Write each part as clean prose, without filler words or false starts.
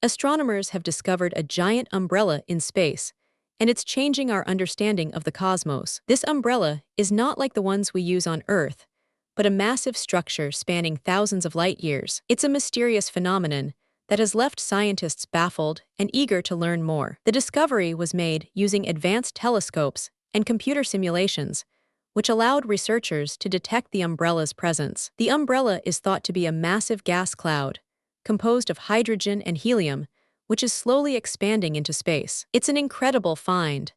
Astronomers have discovered a giant umbrella in space, and it's changing our understanding of the cosmos. This umbrella is not like the ones we use on Earth, but a massive structure spanning thousands of light years. It's a mysterious phenomenon that has left scientists baffled and eager to learn more. The discovery was made using advanced telescopes and computer simulations, which allowed researchers to detect the umbrella's presence. The umbrella is thought to be a massive gas cloud, composed of hydrogen and helium, which is slowly expanding into space. It's an incredible find,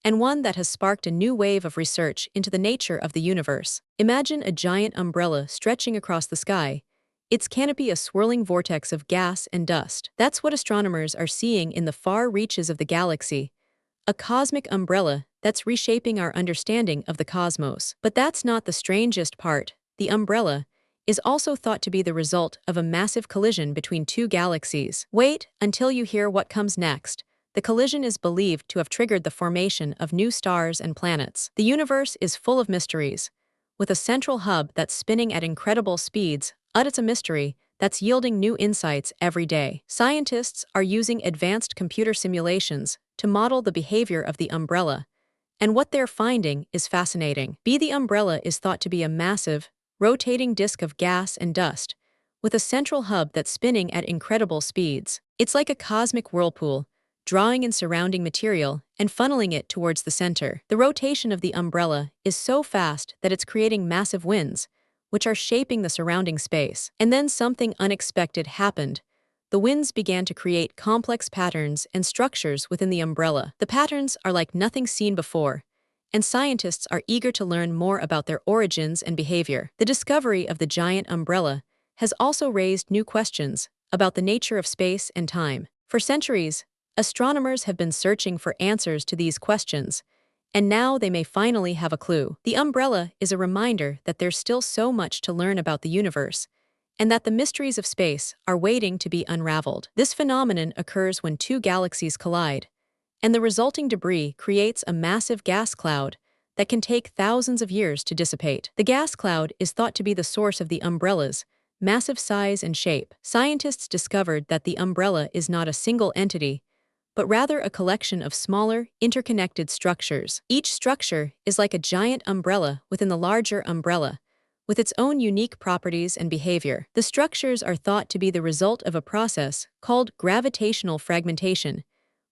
and one that has sparked a new wave of research into the nature of the universe. Imagine a giant umbrella stretching across the sky, its canopy a swirling vortex of gas and dust. That's what astronomers are seeing in the far reaches of the galaxy, a cosmic umbrella that's reshaping our understanding of the cosmos. But that's not the strangest part. The umbrella is also thought to be the result of a massive collision between two galaxies. Wait until you hear what comes next. The collision is believed to have triggered the formation of new stars and planets. The universe is full of mysteries, with a central hub that's spinning at incredible speeds. It's a mystery that's yielding new insights every day. Scientists are using advanced computer simulations to model the behavior of the umbrella, and what they're finding is fascinating. The umbrella is thought to be a massive, rotating disk of gas and dust, with a central hub that's spinning at incredible speeds. It's like a cosmic whirlpool, drawing in surrounding material and funneling it towards the center. The rotation of the umbrella is so fast that it's creating massive winds, which are shaping the surrounding space. And then something unexpected happened. The winds began to create complex patterns and structures within the umbrella. The patterns are like nothing seen before, and scientists are eager to learn more about their origins and behavior. The discovery of the giant umbrella has also raised new questions about the nature of space and time. For centuries, astronomers have been searching for answers to these questions, and now they may finally have a clue. The umbrella is a reminder that there's still so much to learn about the universe, and that the mysteries of space are waiting to be unraveled. This phenomenon occurs when two galaxies collide, and the resulting debris creates a massive gas cloud that can take thousands of years to dissipate. The gas cloud is thought to be the source of the umbrella's massive size and shape. Scientists discovered that the umbrella is not a single entity, but rather a collection of smaller, interconnected structures. Each structure is like a giant umbrella within the larger umbrella, with its own unique properties and behavior. The structures are thought to be the result of a process called gravitational fragmentation,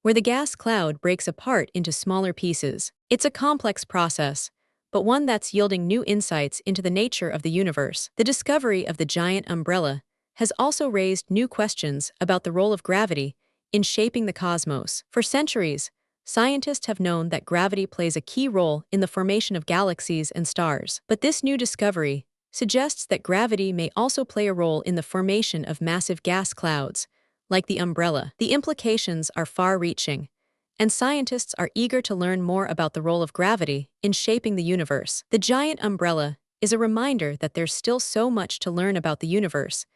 where the gas cloud breaks apart into smaller pieces. It's a complex process, but one that's yielding new insights into the nature of the universe. The discovery of the giant umbrella has also raised new questions about the role of gravity in shaping the cosmos. For centuries, scientists have known that gravity plays a key role in the formation of galaxies and stars. But this new discovery suggests that gravity may also play a role in the formation of massive gas clouds, like the umbrella. The implications are far-reaching, and scientists are eager to learn more about the role of gravity in shaping the universe. The giant umbrella is a reminder that there's still so much to learn about the universe,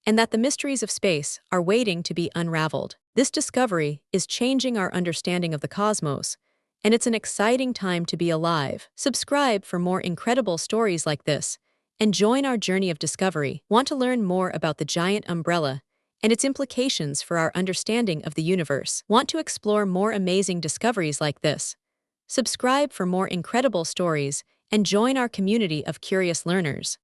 and that the mysteries of space are waiting to be unraveled. This discovery is changing our understanding of the cosmos, and it's an exciting time to be alive. Subscribe for more incredible stories like this, and join our journey of discovery. Want to learn more about the giant umbrella and its implications for our understanding of the universe? Want to explore more amazing discoveries like this? Subscribe for more incredible stories and join our community of curious learners.